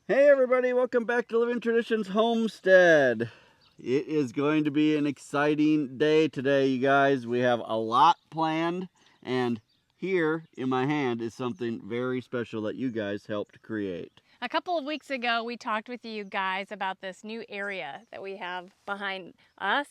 Hey everybody, welcome back to Living Traditions Homestead. It is going to be an exciting day today, you guys. We have a lot planned, and here in my hand is something very special that you guys helped create. A couple of weeks ago, we talked with you guys about this new area that we have behind us.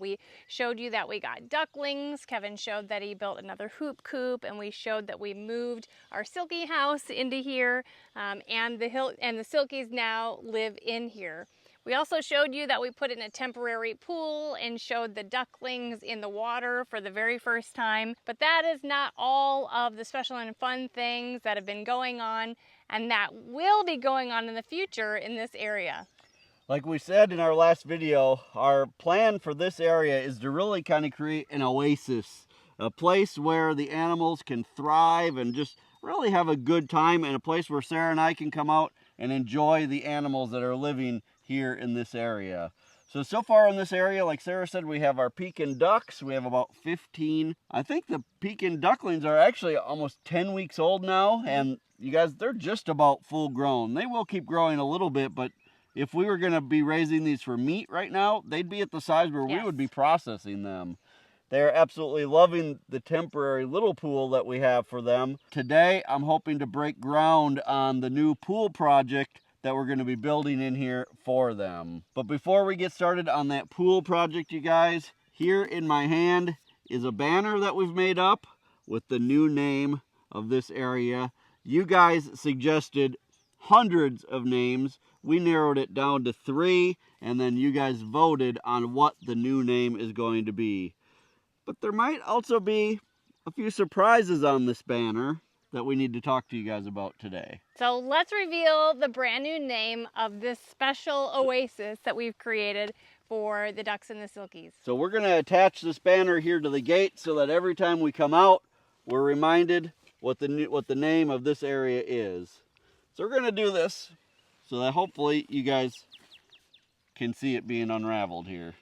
We showed you that we got ducklings. Kevin showed that he built another hoop coop, and we showed that we moved our silkie house into here, and the silkies now live in here. We also showed you that we put in a temporary pool and showed the ducklings in the water for the very first time. But that is not all of the special and fun things that have been going on and that will be going on in the future in this area. Like we said in our last video, our plan for this area is to really kind of create an oasis, a place where the animals can thrive and just really have a good time, and a place where Sarah and I can come out and enjoy the animals that are living here in this area. So far in this area, like Sarah said, we have our Pekin ducks. We have about 15. I think the Pekin ducklings are actually almost 10 weeks old now, and you guys, they're just about full grown. They will keep growing a little bit, but if we were going to be raising these for meat right now, they'd be at the size where we would be processing them. They're absolutely loving the temporary little pool that we have for them. Today, I'm hoping to break ground on the new pool project that we're going to be building in here for them. But before we get started on that pool project, you guys, here in my hand is a banner that we've made up with the new name of this area. You guys suggested hundreds of names. We narrowed it down to 3, and then you guys voted on what the new name is going to be. But there might also be a few surprises on this banner that we need to talk to you guys about today. So let's reveal the brand new name of this special oasis that we've created for the ducks and the silkies. So we're going to attach this banner here to the gate so that every time we come out, we're reminded what the name of this area is. So we're going to do this so that hopefully you guys can see it being unraveled here.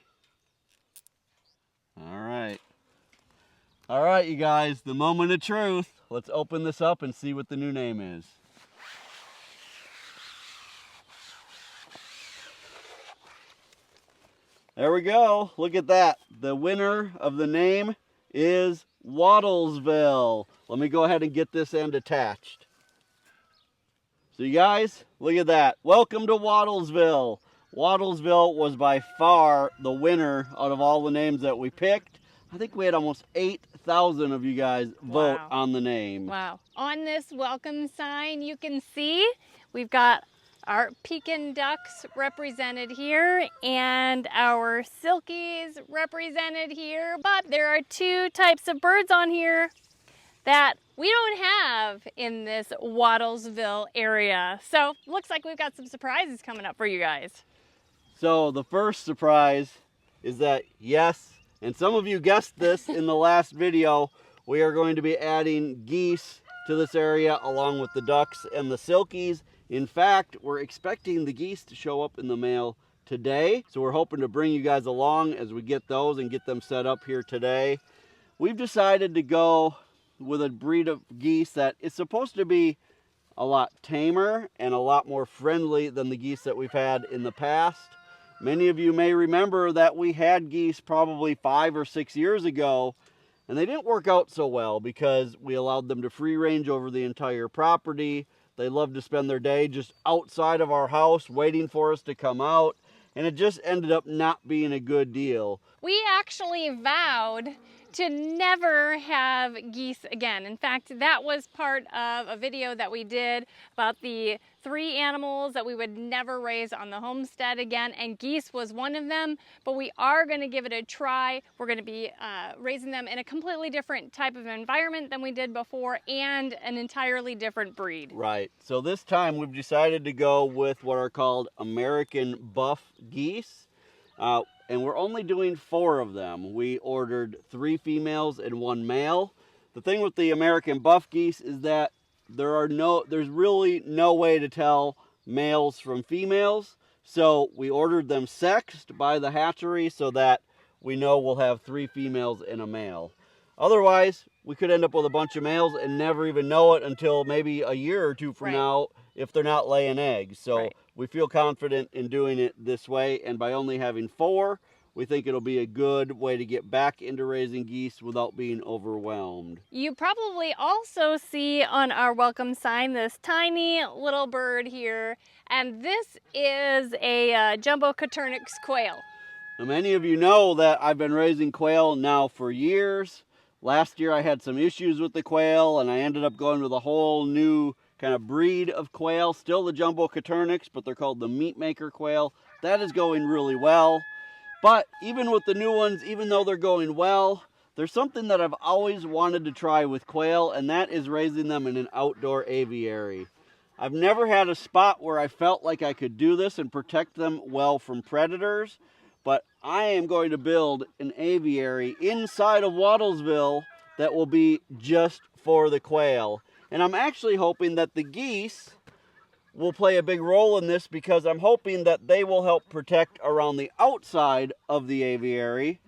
All right, you guys, the moment of truth. Let's open this up and see what the new name is. There we go. Look at that. The winner of the name is Wattlesville. Let me go ahead and get this end attached. So you guys, look at that. Welcome to Wattlesville. Wattlesville was by far the winner out of all the names that we picked. I think we had almost 8,000 of you guys vote on the name. Wow. On this welcome sign, you can see we've got our Pekin ducks represented here and our silkies represented here. But there are 2 types of birds on here that we don't have in this Wattlesville area. So looks like we've got some surprises coming up for you guys. So the first surprise is that, yes, and some of you guessed this in the last video, we are going to be adding geese to this area along with the ducks and the silkies. In fact, we're expecting the geese to show up in the mail today. So we're hoping to bring you guys along as we get those and get them set up here today. We've decided to go with a breed of geese that is supposed to be a lot tamer and a lot more friendly than the geese that we've had in the past. Many of you may remember that we had geese probably 5 or 6 years ago, and they didn't work out so well because we allowed them to free range over the entire property. They loved to spend their day just outside of our house waiting for us to come out, and it just ended up not being a good deal. We actually vowed to never have geese again. In fact, that was part of a video that we did about the 3 animals that we would never raise on the homestead again, and geese was one of them, but we are going to give it a try. We're going to be raising them in a completely different type of environment than we did before, and an entirely different breed. Right, so this time we've decided to go with what are called American buff geese. And we're only doing 4 of them. We ordered 3 females and 1 male. The thing with the American buff geese is that there's really no way to tell males from females. So we ordered them sexed by the hatchery so that we know we'll have 3 females and a male. Otherwise, we could end up with a bunch of males and never even know it until maybe a year or two from Right. now if they're not laying eggs. So Right. we feel confident in doing it this way, and by only having 4, we think it'll be a good way to get back into raising geese without being overwhelmed. You probably also see on our welcome sign this tiny little bird here, and this is a jumbo Coturnix quail. Now, many of you know that I've been raising quail now for years. Last year I had some issues with the quail, and I ended up going with a whole new kind of breed of quail. Still the jumbo Coturnix, but they're called the meat maker quail. That is going really well. But even with the new ones, even though they're going well, there's something that I've always wanted to try with quail, and that is raising them in an outdoor aviary. I've never had a spot where I felt like I could do this and protect them well from predators, but I am going to build an aviary inside of Wattlesville that will be just for the quail. And I'm actually hoping that the geese will play a big role in this, because I'm hoping that they will help protect around the outside of the aviary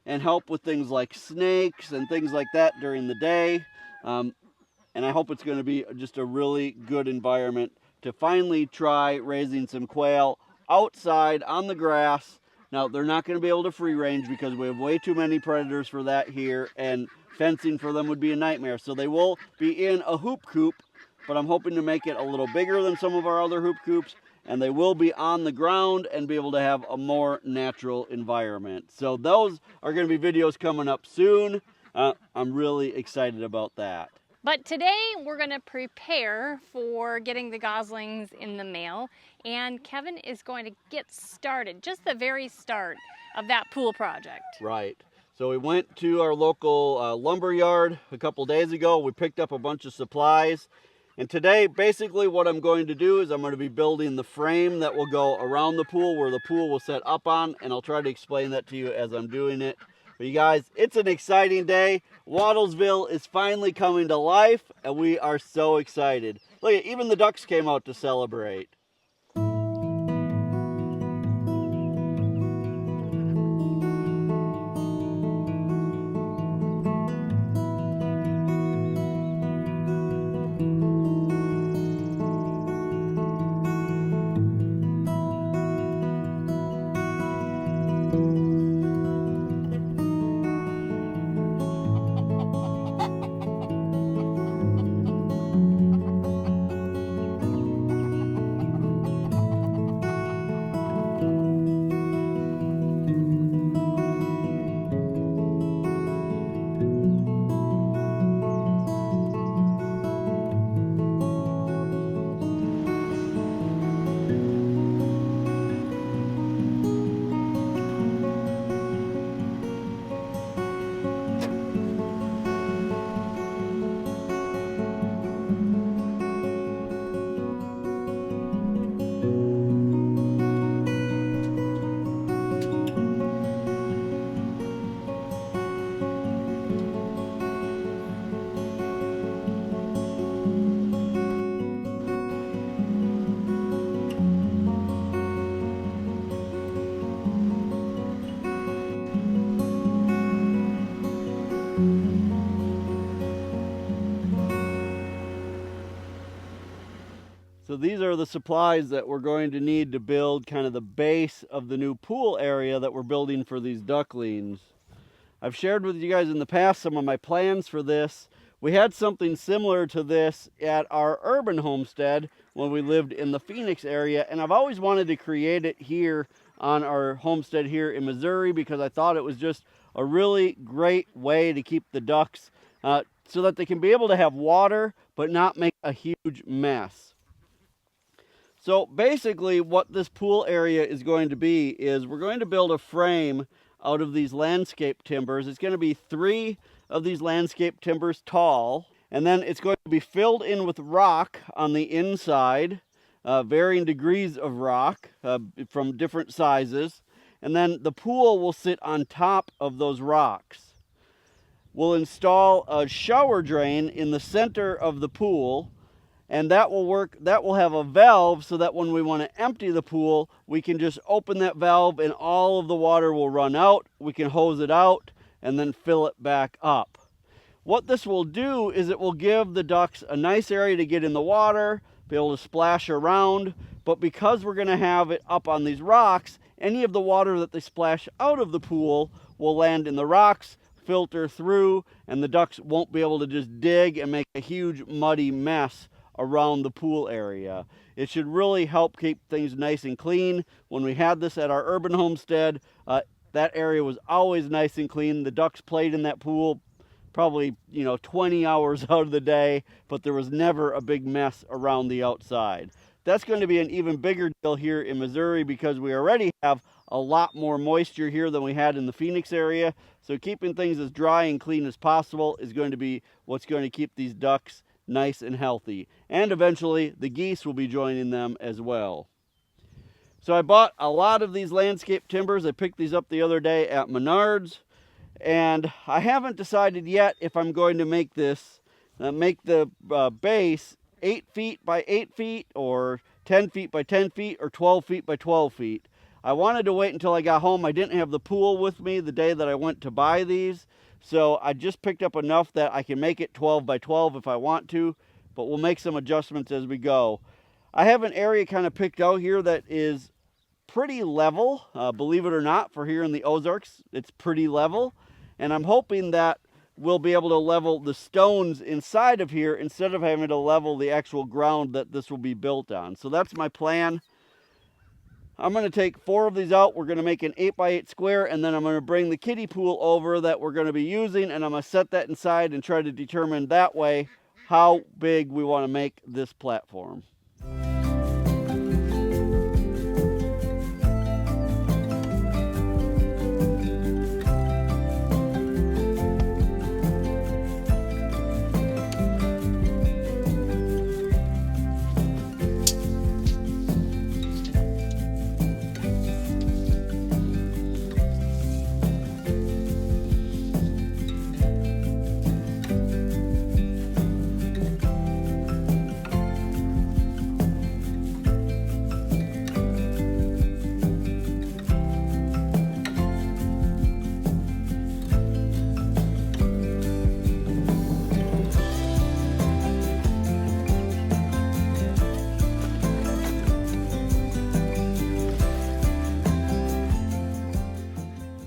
and help with things like snakes and things like that during the day. And I hope it's going to be just a really good environment to finally try raising some quail outside on the grass. Now, they're not going to be able to free range because we have way too many predators for that here, and fencing for them would be a nightmare. So they will be in a hoop coop, but I'm hoping to make it a little bigger than some of our other hoop coops, and they will be on the ground and be able to have a more natural environment. So those are going to be videos coming up soon. I'm really excited about that. But today we're going to prepare for getting the goslings in the mail, and Kevin is going to get started, just the very start of that pool project. Right. So we went to our local lumber yard a couple days ago. We picked up a bunch of supplies. And today, basically what I'm going to do is I'm going to be building the frame that will go around the pool, where the pool will set up on, and I'll try to explain that to you as I'm doing it. But you guys, it's an exciting day. Wattlesville is finally coming to life, and we are so excited. Look, even the ducks came out to celebrate. So these are the supplies that we're going to need to build kind of the base of the new pool area that we're building for these ducklings. I've shared with you guys in the past some of my plans for this. We had something similar to this at our urban homestead when we lived in the Phoenix area, and I've always wanted to create it here on our homestead here in Missouri, because I thought it was just a really great way to keep the ducks so that they can be able to have water but not make a huge mess. So basically what this pool area is going to be is we're going to build a frame out of these landscape timbers. It's going to be 3 of these landscape timbers tall, and then it's going to be filled in with rock on the inside, varying degrees of rock from different sizes, and then the pool will sit on top of those rocks. We'll install a shower drain in the center of the pool, and that will have a valve so that when we want to empty the pool, we can just open that valve and all of the water will run out. We can hose it out and then fill it back up. What this will do is it will give the ducks a nice area to get in the water, be able to splash around, but because we're going to have it up on these rocks, any of the water that they splash out of the pool will land in the rocks, filter through, and the ducks won't be able to just dig and make a huge muddy mess around the pool area. It should really help keep things nice and clean. When we had this at our urban homestead, that area was always nice and clean. The ducks played in that pool probably 20 hours out of the day, but there was never a big mess around the outside. That's going to be an even bigger deal here in Missouri because we already have a lot more moisture here than we had in the Phoenix area. So keeping things as dry and clean as possible is going to be what's going to keep these ducks nice and healthy. And eventually the geese will be joining them as well. So I bought a lot of these landscape timbers. I picked these up the other day at Menards. And I haven't decided yet if I'm going to make this, make the base 8 feet by 8 feet or 10 feet by 10 feet or 12 feet by 12 feet. I wanted to wait until I got home. I didn't have the pool with me the day that I went to buy these. So I just picked up enough that I can make it 12 by 12 if I want to, but we'll make some adjustments as we go. I have an area kind of picked out here that is pretty level, believe it or not, for here in the Ozarks. It's pretty level, and I'm hoping that we'll be able to level the stones inside of here instead of having to level the actual ground that this will be built on. So that's my plan. I'm going to take 4 of these out. We're going to make an 8 by 8 square, and then I'm going to bring the kiddie pool over that we're going to be using, and I'm going to set that inside and try to determine that way how big we want to make this platform.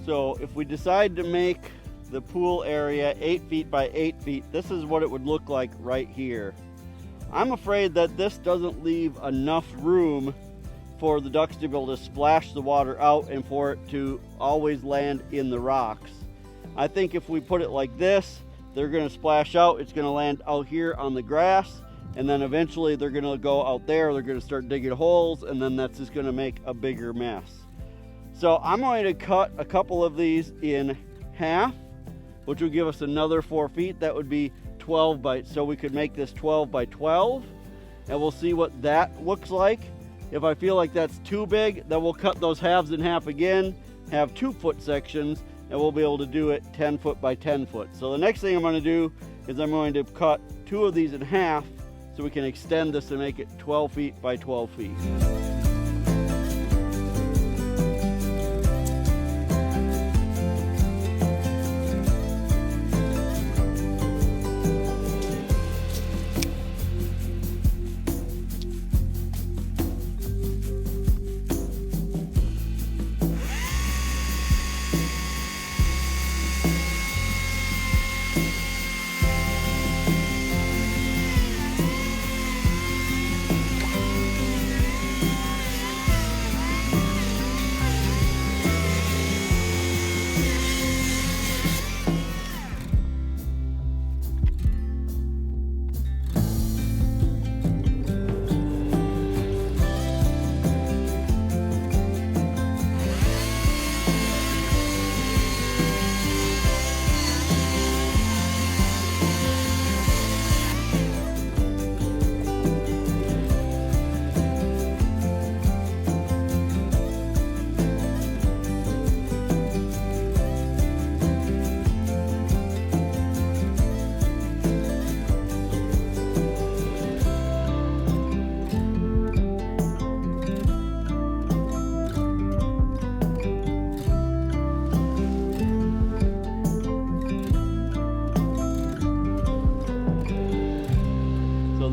So if we decide to make the pool area 8 feet by 8 feet, this is what it would look like right here. I'm afraid that this doesn't leave enough room for the ducks to be able to splash the water out and for it to always land in the rocks. I think if we put it like this, they're going to splash out, it's going to land out here on the grass, and then eventually they're going to go out there, they're going to start digging holes, and then that's just going to make a bigger mess. So I'm going to cut a couple of these in half, which will give us another 4 feet. That would be 12 by, so we could make this 12 by 12, and we'll see what that looks like. If I feel like that's too big, then we'll cut those halves in half again, have 2-foot sections, and we'll be able to do it 10 foot by 10 foot. So the next thing I'm going to do is I'm going to cut 2 of these in half so we can extend this and make it 12 feet by 12 feet.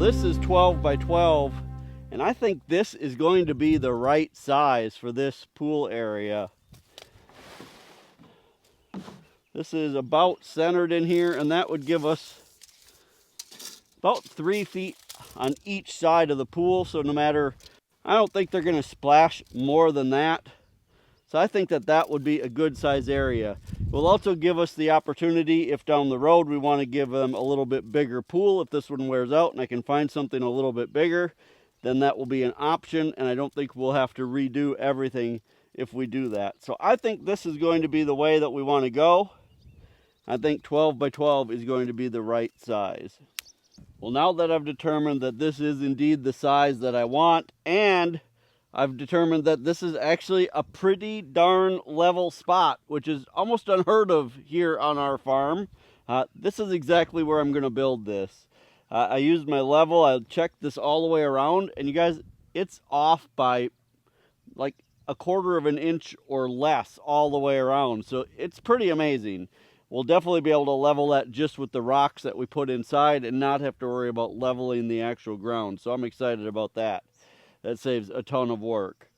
this is 12 by 12, and I think this is going to be the right size for this pool area. This is about centered in here, and that would give us about 3 feet on each side of the pool. So no matter, I don't think they're going to splash more than that. So I think that that would be a good size area. It will also give us the opportunity, if down the road we want to give them a little bit bigger pool, if this one wears out and I can find something a little bit bigger, then that will be an option, and I don't think we'll have to redo everything if we do that. So I think this is going to be the way that we want to go. I think 12 by 12 is going to be the right size. Well, now that I've determined that this is indeed the size that I want, and I've determined that this is actually a pretty darn level spot, which is almost unheard of here on our farm, this is exactly where I'm going to build this. I used my level, I checked this all the way around, and you guys, it's off by like 1/4 of an inch or less all the way around. So it's pretty amazing. We'll definitely be able to level that just with the rocks that we put inside and not have to worry about leveling the actual ground. So I'm excited about that. That saves a ton of work.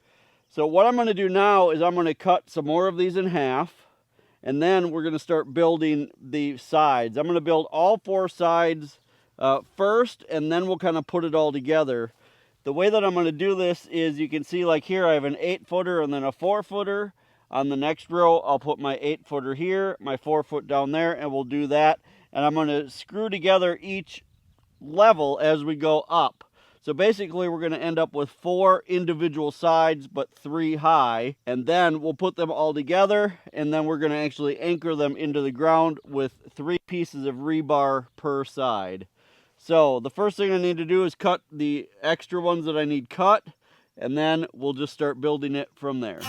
So what I'm going to do now is I'm going to cut some more of these in half, and then we're going to start building the sides. I'm going to build all 4 sides first, and then we'll kind of put it all together. The way that I'm going to do this is, you can see like here I have an 8-footer and then a 4-footer. On the next row, I'll put my 8-footer here, my 4-foot down there, and we'll do that. And I'm going to screw together each level as we go up. So basically, we're going to end up with 4 individual sides, but 3 high. And then we'll put them all together, and then we're going to actually anchor them into the ground with 3 pieces of rebar per side. So the first thing I need to do is cut the extra ones that I need cut, and then we'll just start building it from there.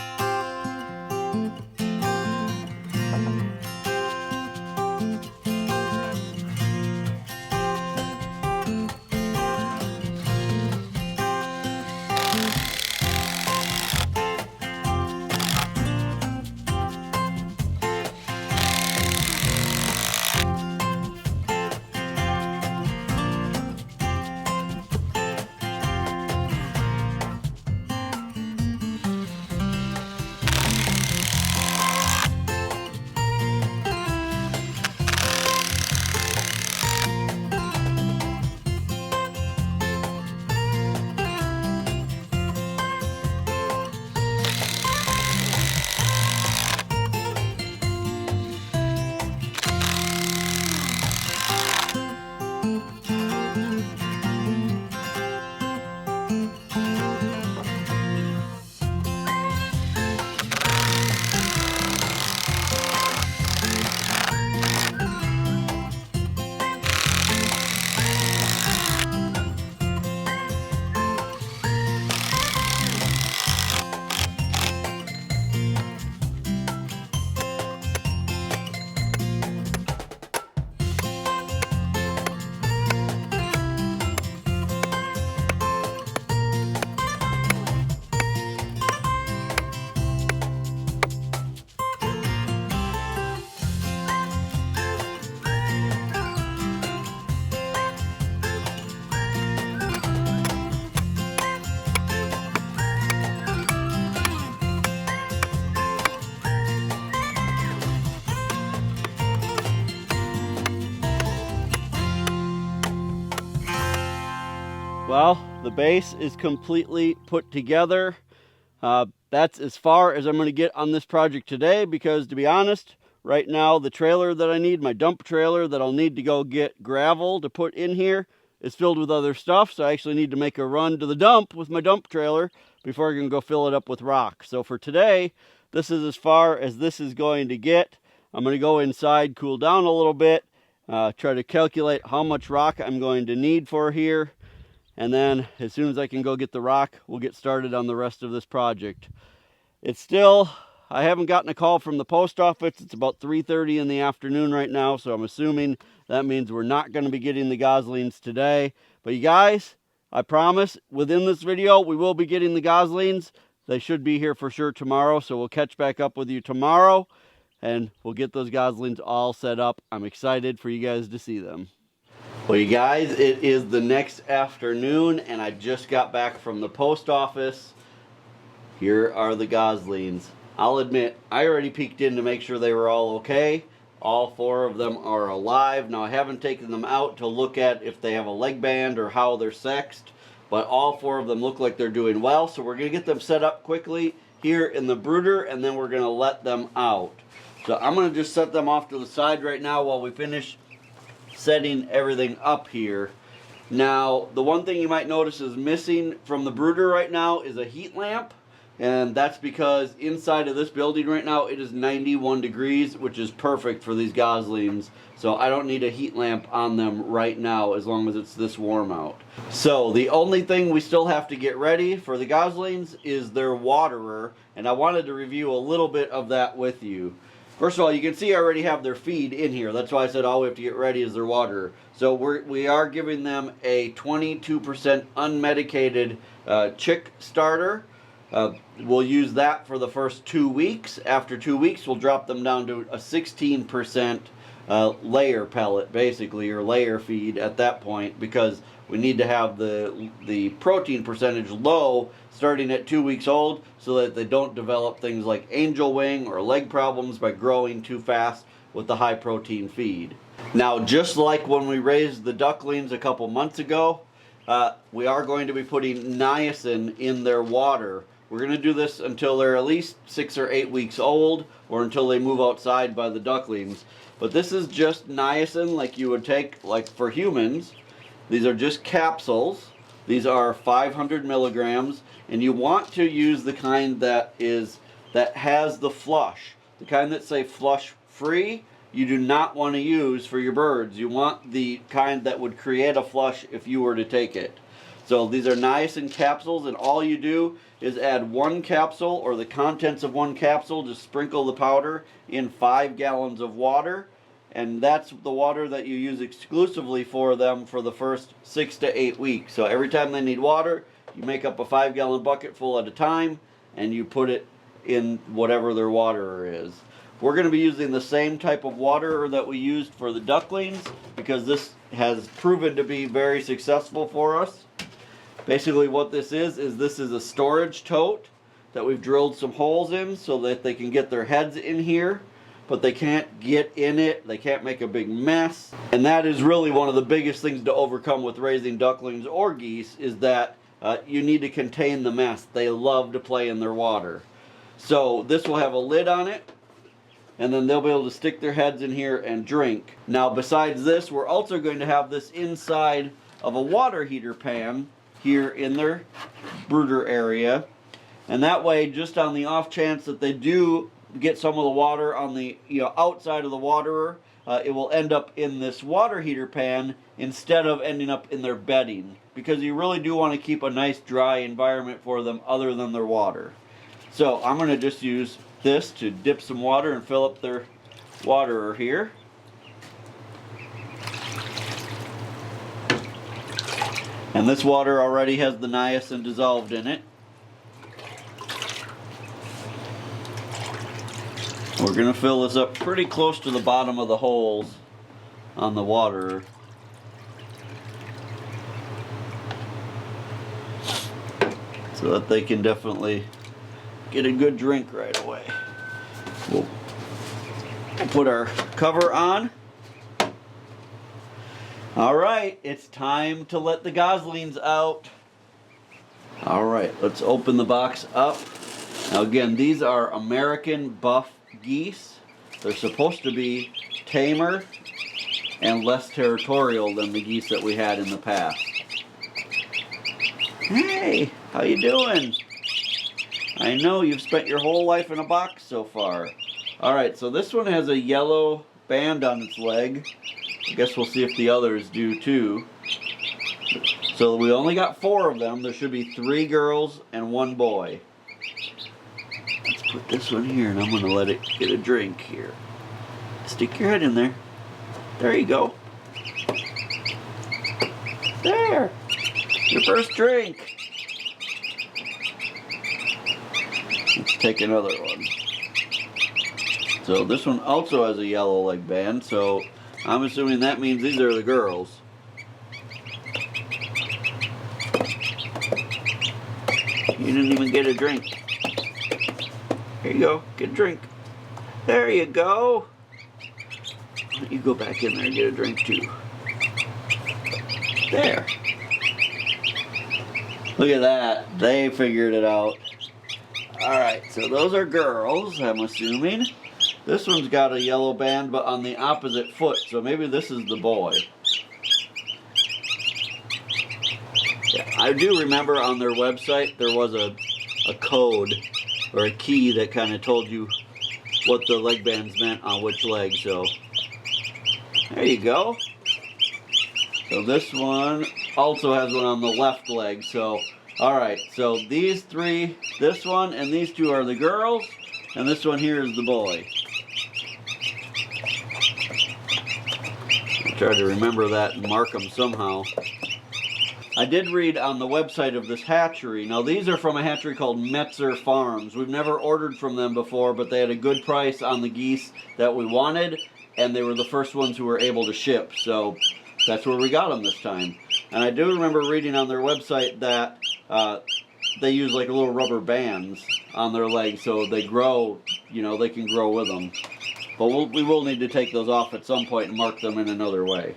Well, the base is completely put together. That's as far as I'm going to get on this project today, because to be honest, right now the trailer that I need, my dump trailer that I'll need to go get gravel to put in here, is filled with other stuff. So I actually need to make a run to the dump with my dump trailer before I can go fill it up with rock. So for today, this is as far as this is going to get. I'm going to go inside, cool down a little bit, try to calculate how much rock I'm going to need for here. And then as soon as I can go get the rock, we'll get started on the rest of this project. It's still, I haven't gotten a call from the post office. It's about 3:30 in the afternoon right now, so I'm assuming that means we're not going to be getting the goslings today. But you guys, I promise, within this video, we will be getting the goslings. They should be here for sure tomorrow, so we'll catch back up with you tomorrow, and we'll get those goslings all set up. I'm excited for you guys to see them. Well, you guys, it is the next afternoon and I just got back from the post office. Here are the goslings. I'll admit, I already peeked in to make sure they were all okay. All 4 of them are alive. Now, I haven't taken them out to look at if they have a leg band or how they're sexed, but all 4 of them look like they're doing well, so we're going to get them set up quickly here in the brooder, and then we're going to let them out. So I'm going to just set them off to the side right now while we finish setting everything up here. Now, the one thing you might notice is missing from the brooder right now is a heat lamp. And that's because inside of this building right now, it is 91 degrees, which is perfect for these goslings. So I don't need a heat lamp on them right now as long as it's this warm out. So the only thing we still have to get ready for the goslings is their waterer. And I wanted to review a little bit of that with you. First of all, you can see I already have their feed in here. That's why I said all we have to get ready is their waterer. So we are giving them a 22% unmedicated chick starter. We'll use that for the first 2 weeks. After 2 weeks, we'll drop them down to a 16% layer pellet, basically, or layer feed at that point, because we need to have the protein percentage low starting at 2 weeks old so that they don't develop things like angel wing or leg problems by growing too fast with the high protein feed. Now, just like when we raised the ducklings a couple months ago, we are going to be putting niacin in their water. We're going to do this until they're at least 6 or 8 weeks old, or until they move outside by the ducklings. But this is just niacin like you would take like for humans. These are just capsules. These are 500 milligrams, and you want to use the kind that has the flush. The kind that say flush free, you do not want to use for your birds. You want the kind that would create a flush if you were to take it. So these are niacin capsules, and all you do is add 1 capsule or the contents of 1 capsule, just sprinkle the powder in 5 gallons of water, and that's the water that you use exclusively for them for the first 6 to 8 weeks. So every time they need water, you make up a 5-gallon bucket full at a time, and you put it in whatever their waterer is. We're going to be using the same type of waterer that we used for the ducklings because this has proven to be very successful for us. Basically what this is a storage tote that we've drilled some holes in so that they can get their heads in here, but they can't get in it, they can't make a big mess. And that is really one of the biggest things to overcome with raising ducklings or geese, is that you need to contain the mess. They love to play in their water. So this will have a lid on it, and then they'll be able to stick their heads in here and drink. Now, besides this, we're also going to have this inside of a water heater pan here in their brooder area, and that way, just on the off chance that they do get some of the water on the outside of the waterer, it will end up in this water heater pan instead of ending up in their bedding, because you really do want to keep a nice dry environment for them other than their water. So I'm going to just use this to dip some water and fill up their waterer here. And this water already has the niacin dissolved in it. We're going to fill this up pretty close to the bottom of the holes on the water, so that they can definitely get a good drink right away. We'll put our cover on. Alright, it's time to let the goslings out. Alright, let's open the box up. Now again, these are American buff geese. They're supposed to be tamer and less territorial than the geese that we had in the past. Hey, how you doing? I know you've spent your whole life in a box so far. Alright, so this one has a yellow band on its leg. I guess we'll see if the others do too. So we only got 4 of them. There should be 3 girls and 1 boy. Let's put this one here, and I'm going to let it get a drink here. Stick your head in there. There you go. There! Your first drink. Let's take another one. So this one also has a yellow leg band, so I'm assuming that means these are the girls. and get a drink. Here you go, get a drink. There you go. Why don't you go back in there and get a drink too? There. Look at that, they figured it out. Alright, so those are girls, I'm assuming. This one's got a yellow band, but on the opposite foot, so maybe this is the boy. Yeah, I do remember on their website there was a code or a key that kind of told you what the leg bands meant on which leg, so there you go. So this one also has one on the left leg, so alright, so these three, this one and these two are the girls, and this one here is the boy. I'll try to remember that and mark them somehow. I did read on the website of this hatchery. Now these are from a hatchery called Metzer Farms. We've never ordered from them before, but they had a good price on the geese that we wanted, and they were the first ones who were able to ship, so that's where we got them this time. And I do remember reading on their website that they use like little rubber bands on their legs so they grow, you know, they can grow with them. But we will need to take those off at some point and mark them in another way.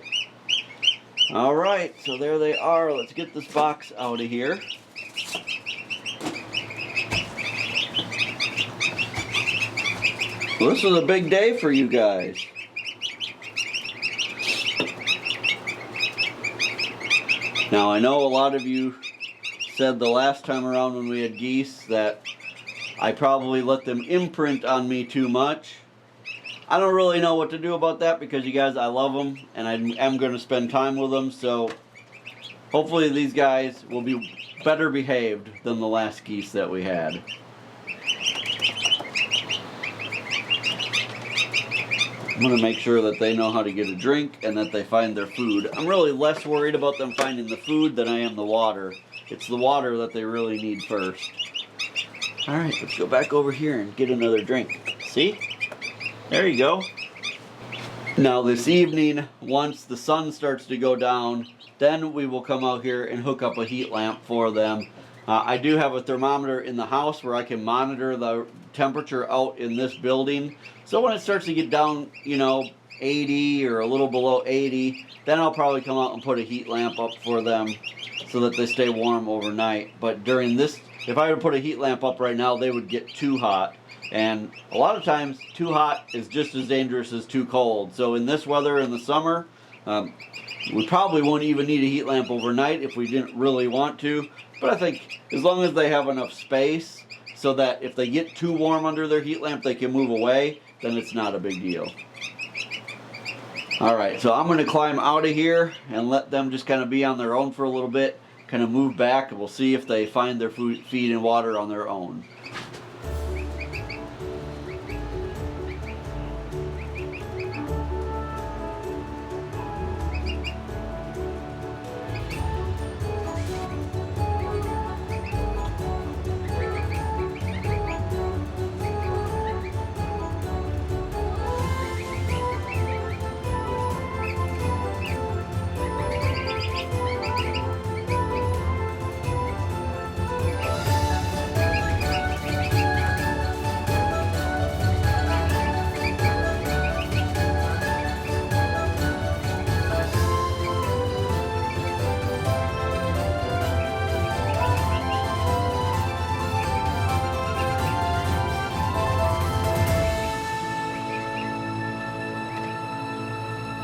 Alright, so there they are. Let's get this box out of here. Well, this is a big day for you guys. Now, I know a lot of you said the last time around when we had geese that I probably let them imprint on me too much. I don't really know what to do about that because, you guys, I love them and I am going to spend time with them, so hopefully these guys will be better behaved than the last geese that we had. I'm going to make sure that they know how to get a drink and that they find their food. I'm really less worried about them finding the food than I am the water. It's the water that they really need first. Alright, let's go back over here and get another drink. See? There you go. Now this evening, once the sun starts to go down, then we will come out here and hook up a heat lamp for them. I do have a thermometer in the house where I can monitor the temperature out in this building. So when it starts to get down, you know, 80 or a little below 80, then I'll probably come out and put a heat lamp up for them so that they stay warm overnight. But during this, if I were to put a heat lamp up right now, they would get too hot. And a lot of times, too hot is just as dangerous as too cold. So in this weather in the summer, we probably won't even need a heat lamp overnight if we didn't really want to. But I think as long as they have enough space so that if they get too warm under their heat lamp, they can move away, then it's not a big deal. Alright, so I'm going to climb out of here and let them just kind of be on their own for a little bit, kind of move back, and we'll see if they find their food, feed and water on their own.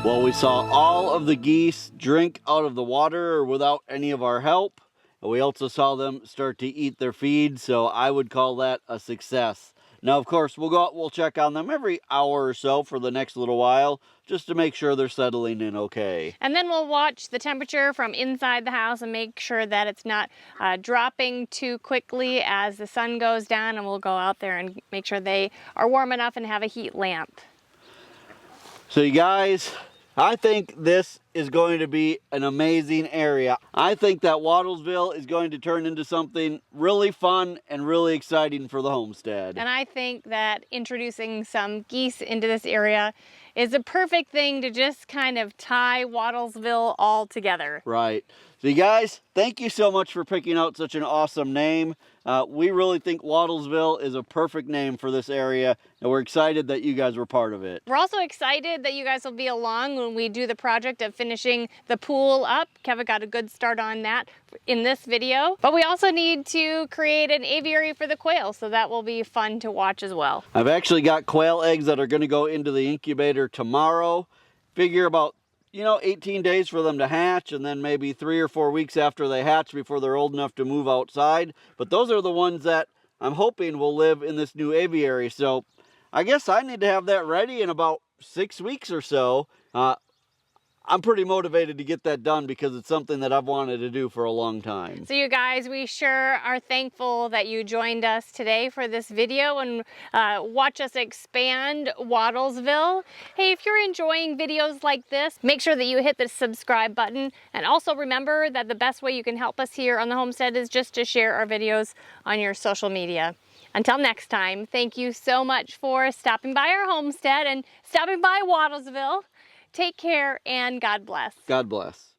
Well, we saw all of the geese drink out of the water without any of our help. We also saw them start to eat their feed, so I would call that a success. Now, of course, we'll go out, we'll check on them every hour or so for the next little while, just to make sure they're settling in okay. And then we'll watch the temperature from inside the house and make sure that it's not dropping too quickly as the sun goes down, and we'll go out there and make sure they are warm enough and have a heat lamp. So you guys, I think this is going to be an amazing area. I think that Wattlesville is going to turn into something really fun and really exciting for the homestead. And I think that introducing some geese into this area is a perfect thing to just kind of tie Wattlesville all together. Right. So you guys, thank you so much for picking out such an awesome name. We really think Wattlesville is a perfect name for this area, and we're excited that you guys were part of it. We're also excited that you guys will be along when we do the project of finishing the pool up. Kevin got a good start on that in this video. But we also need to create an aviary for the quail, so that will be fun to watch as well. I've actually got quail eggs that are going to go into the incubator tomorrow. Figure about 18 days for them to hatch, and then maybe 3 or 4 weeks after they hatch before they're old enough to move outside. But those are the ones that I'm hoping will live in this new aviary. So I guess I need to have that ready in about 6 weeks or so. I'm pretty motivated to get that done because it's something that I've wanted to do for a long time. So you guys, we sure are thankful that you joined us today for this video and watch us expand Wattlesville. Hey, if you're enjoying videos like this, make sure that you hit the subscribe button, and also remember that the best way you can help us here on the homestead is just to share our videos on your social media. Until next time, thank you so much for stopping by our homestead and stopping by Wattlesville. Take care and God bless. God bless.